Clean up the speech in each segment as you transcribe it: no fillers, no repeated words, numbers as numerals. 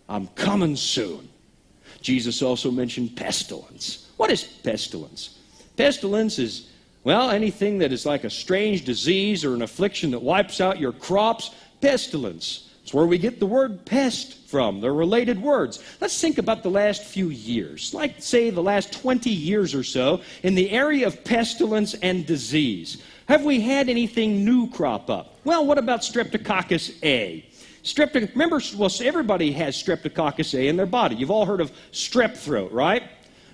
I'm coming soon. Jesus also mentioned pestilence. What is pestilence? Pestilence is, well, anything that is like a strange disease or an affliction that wipes out your crops. Pestilence. It's where we get the word pest from. They're related words. Let's think about the last few years, like say the last 20 years or so, in the area of pestilence and disease. Have we had anything new crop up? Well, what about Streptococcus A? Remember, well, everybody has Streptococcus A in their body. You've all heard of strep throat, right?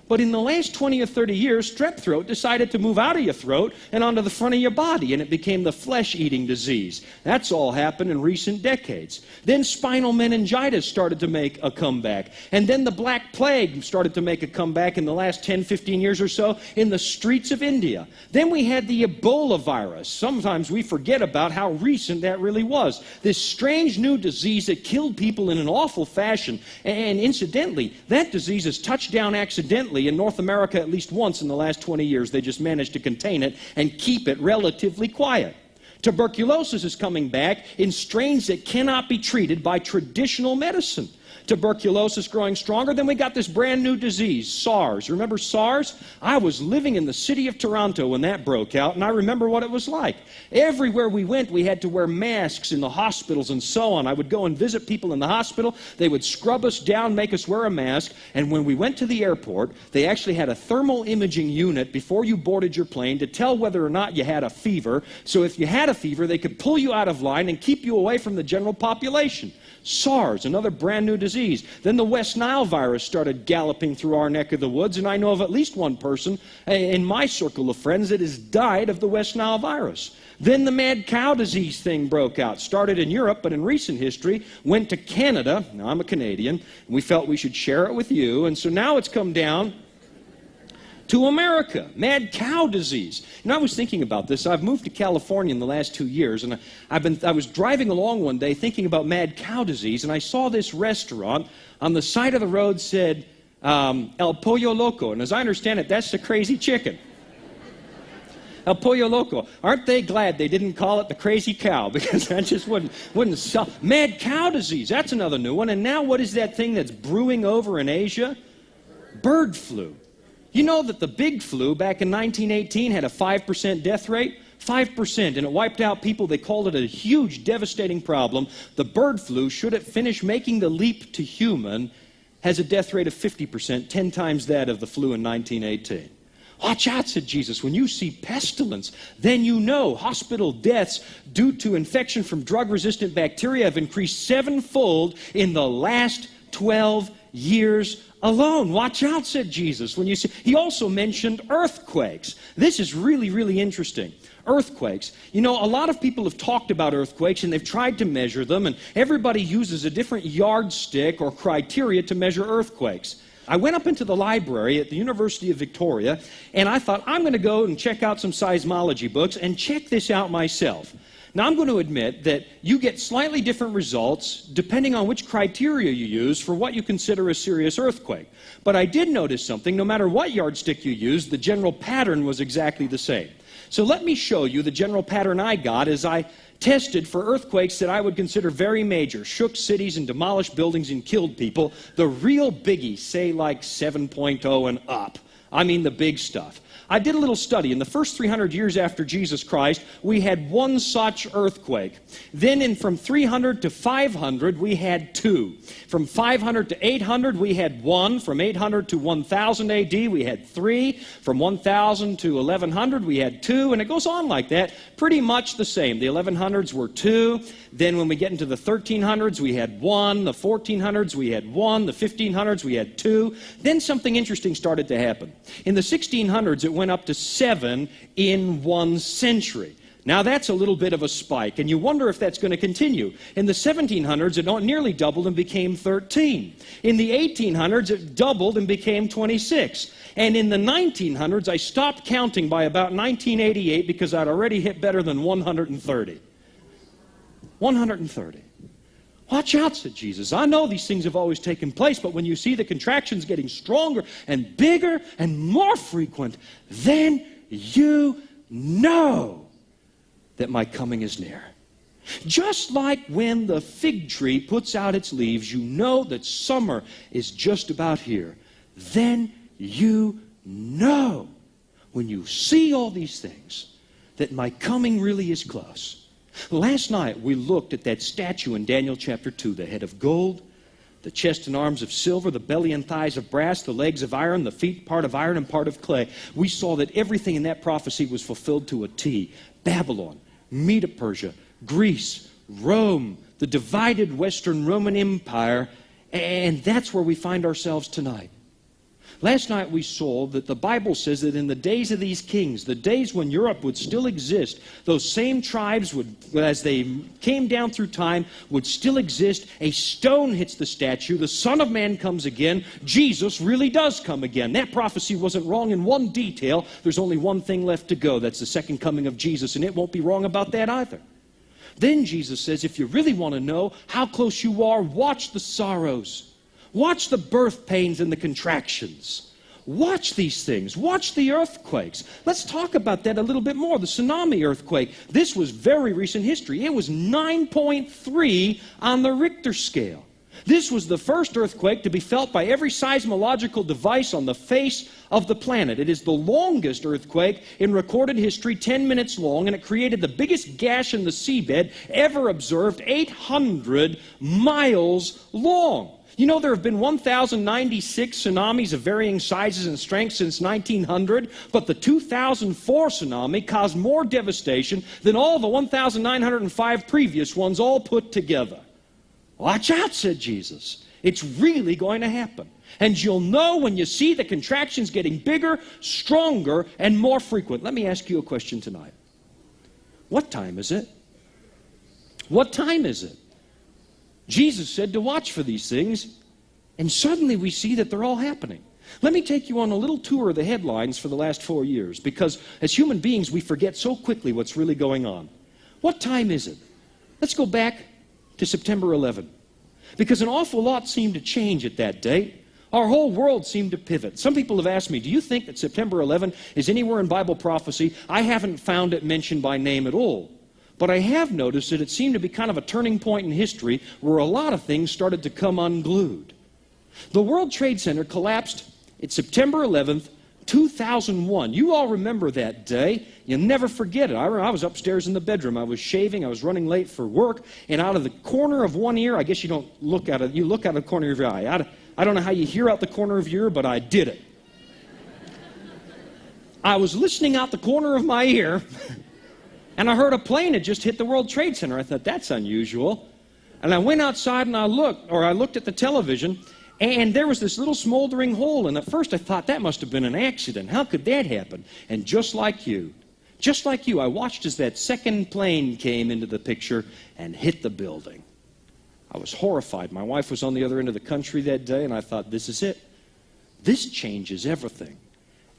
But in the last 20 or 30 years, strep throat decided to move out of your throat and onto the front of your body, and it became the flesh-eating disease. That's all happened in recent decades. Then spinal meningitis started to make a comeback. And then the Black Plague started to make a comeback in the last 10, 15 years or so in the streets of India. Then we had the Ebola virus. Sometimes we forget about how recent that really was. This strange new disease that killed people in an awful fashion. And incidentally, that disease has touched down accidentally in North America at least once in the last 20 years. They just managed to contain it and keep it relatively quiet. Tuberculosis is coming back in strains that cannot be treated by traditional medicine. Tuberculosis growing stronger. Then we got this brand new disease, SARS. Remember SARS? I was living in the city of Toronto when that broke out, and I remember what it was like. Everywhere we went, we had to wear masks in the hospitals and so on. I would go and visit people in the hospital. They would scrub us down, make us wear a mask, and when we went to the airport, they actually had a thermal imaging unit before you boarded your plane to tell whether or not you had a fever. So if you had a fever, they could pull you out of line and keep you away from the general population. SARS, another brand new disease. Then the West Nile virus started galloping through our neck of the woods, and I know of at least one person in my circle of friends that has died of the West Nile virus. Then the mad cow disease thing broke out. Started in Europe, but in recent history went to Canada. Now, I'm a Canadian, and we felt we should share it with you, and so now it's come down to America, mad cow disease. You know, I was thinking about this. I've moved to California in the last 2 years, and I was driving along one day thinking about mad cow disease, and I saw this restaurant on the side of the road said, El Pollo Loco, and as I understand it, that's the crazy chicken. El Pollo Loco. Aren't they glad they didn't call it the crazy cow, because that just wouldn't sell. Mad cow disease, that's another new one. And now what is that thing that's brewing over in Asia? Bird flu. You know that the big flu back in 1918 had a 5% death rate? 5%, and it wiped out people. They called it a huge, devastating problem. The bird flu, should it finish making the leap to human, has a death rate of 50%, 10 times that of the flu in 1918. Watch out, said Jesus. When you see pestilence, then you know hospital deaths due to infection from drug-resistant bacteria have increased 7-fold in the last 12 years alone. Watch out, said Jesus. When you see, he also mentioned earthquakes. This is really, really interesting. Earthquakes. You know, a lot of people have talked about earthquakes and they've tried to measure them, and everybody uses a different yardstick or criteria to measure earthquakes. I went up into the library at the University of Victoria, and I thought, I'm going to go and check out some seismology books and check this out myself. Now, I'm going to admit that you get slightly different results depending on which criteria you use for what you consider a serious earthquake. But I did notice something. No matter what yardstick you used, the general pattern was exactly the same. So let me show you the general pattern I got as I tested for earthquakes that I would consider very major, shook cities and demolished buildings and killed people. The real biggies, say like 7.0 and up. I mean the big stuff. I did a little study. In the first 300 years after Jesus Christ, we had one such earthquake. Then from 300 to 500, we had two. From 500 to 800, we had one. From 800 to 1000 AD, we had three. From 1000 to 1100, we had two. And it goes on like that, pretty much the same. The 1100s were two. Then when we get into the 1300s, we had one. The 1400s, we had one. The 1500s, we had two. Then something interesting started to happen. In the 1600s, it went up to 7 in 1 century. Now that's a little bit of a spike, and you wonder if that's going to continue. In the 1700s, it nearly doubled and became 13. In the 1800s, it doubled and became 26. And in the 1900s, I stopped counting by about 1988 because I'd already hit better than 130. 130. Watch out, said Jesus. I know these things have always taken place, but when you see the contractions getting stronger and bigger and more frequent, then you know that my coming is near. Just like when the fig tree puts out its leaves, you know that summer is just about here. Then you know, when you see all these things, that my coming really is close. Last night we looked at that statue in Daniel chapter 2, the head of gold, the chest and arms of silver, the belly and thighs of brass, the legs of iron, the feet part of iron and part of clay. We saw that everything in that prophecy was fulfilled to a T. Babylon, Medo-Persia, Greece, Rome, the divided Western Roman Empire, and that's where we find ourselves tonight. Last night we saw that the Bible says that in the days of these kings, the days when Europe would still exist, those same tribes would, as they came down through time, would still exist. A stone hits the statue, the Son of Man comes again, Jesus really does come again. That prophecy wasn't wrong in one detail. There's only one thing left to go. That's the second coming of Jesus, and it won't be wrong about that either. Then Jesus says, if you really want to know how close you are, watch the sorrows. Watch the birth pains and the contractions. Watch these things. Watch the earthquakes. Let's talk about that a little bit more. The tsunami earthquake. This was very recent history. It was 9.3 on the Richter scale. This was the first earthquake to be felt by every seismological device on the face of the planet. It is the longest earthquake in recorded history, 10 minutes long, and it created the biggest gash in the seabed ever observed, 800 miles long. You know, there have been 1,096 tsunamis of varying sizes and strengths since 1900, but the 2004 tsunami caused more devastation than all the 1,905 previous ones all put together. Watch out, said Jesus. It's really going to happen. And you'll know when you see the contractions getting bigger, stronger, and more frequent. Let me ask you a question tonight. What time is it? What time is it? Jesus said to watch for these things, and suddenly we see that they're all happening. Let me take you on a little tour of the headlines for the last 4 years, because as human beings, we forget so quickly what's really going on. What time is it? Let's go back to September 11, because an awful lot seemed to change at that date. Our whole world seemed to pivot. Some people have asked me, do you think that September 11 is anywhere in Bible prophecy? I haven't found it mentioned by name at all. But I have noticed that it seemed to be kind of a turning point in history where a lot of things started to come unglued. The World Trade Center collapsed at September 11th, 2001. You all remember that day. You'll never forget it. I was upstairs in the bedroom. I was shaving. I was running late for work. And out of the corner of one ear, I guess you don't look at it. You look out of the corner of your eye. I don't know how you hear out the corner of your ear, but I did it. I was listening out the corner of my ear. And I heard a plane had just hit the World Trade Center. I thought, that's unusual. And I went outside and I looked at the television, and there was this little smoldering hole. And at first I thought, that must have been an accident. How could that happen? And just like you, I watched as that second plane came into the picture and hit the building. I was horrified. My wife was on the other end of the country that day, and I thought, this is it. This changes everything.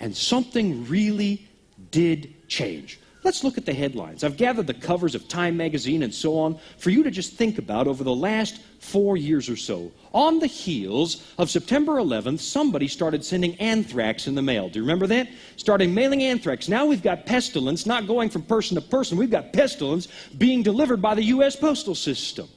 And something really did change. Let's look at the headlines. I've gathered the covers of Time magazine and so on for you to just think about over the last 4 years or so. On the heels of September 11th, somebody started sending anthrax in the mail. Do you remember that? Starting mailing anthrax. Now we've got pestilence, not going from person to person. We've got pestilence being delivered by the U.S. postal system.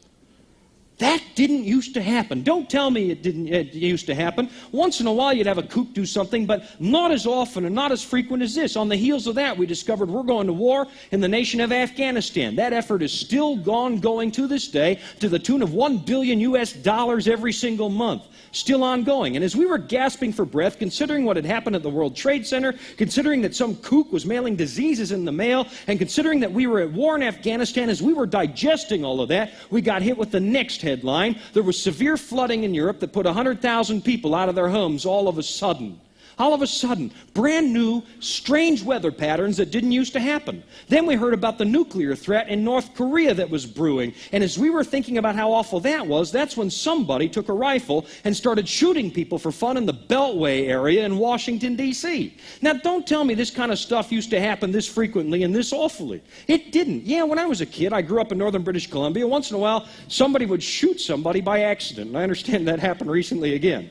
That didn't used to happen. Don't tell me it used to happen. Once in a while you'd have a kook do something, but not as often and not as frequent as this. On the heels of that, we discovered we're going to war in the nation of Afghanistan. That effort is still ongoing to this day to the tune of $1 billion US every single month. Still ongoing. And as we were gasping for breath, considering what had happened at the World Trade Center, considering that some kook was mailing diseases in the mail, and considering that we were at war in Afghanistan, as we were digesting all of that, we got hit with the next headline. There was severe flooding in Europe that put 100,000 people out of their homes all of a sudden. All of a sudden, brand new, strange weather patterns that didn't used to happen. Then we heard about the nuclear threat in North Korea that was brewing. And as we were thinking about how awful that was, that's when somebody took a rifle and started shooting people for fun in the Beltway area in Washington, D.C. Now, don't tell me this kind of stuff used to happen this frequently and this awfully. It didn't. Yeah, when I was a kid, I grew up in northern British Columbia. Once in a while, somebody would shoot somebody by accident. And I understand that happened recently again.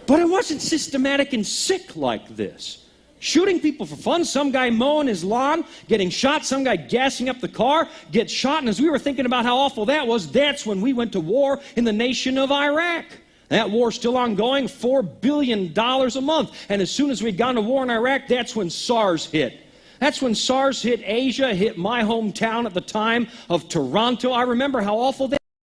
But it wasn't systematic and sick like this. Shooting people for fun. Some guy mowing his lawn, getting shot. Some guy gassing up the car, gets shot. And as we were thinking about how awful that was, that's when we went to war in the nation of Iraq. That war's still ongoing, $4 billion a month. And as soon as we'd gone to war in Iraq, that's when SARS hit. That's when SARS hit Asia, hit my hometown at the time of Toronto. I remember how awful that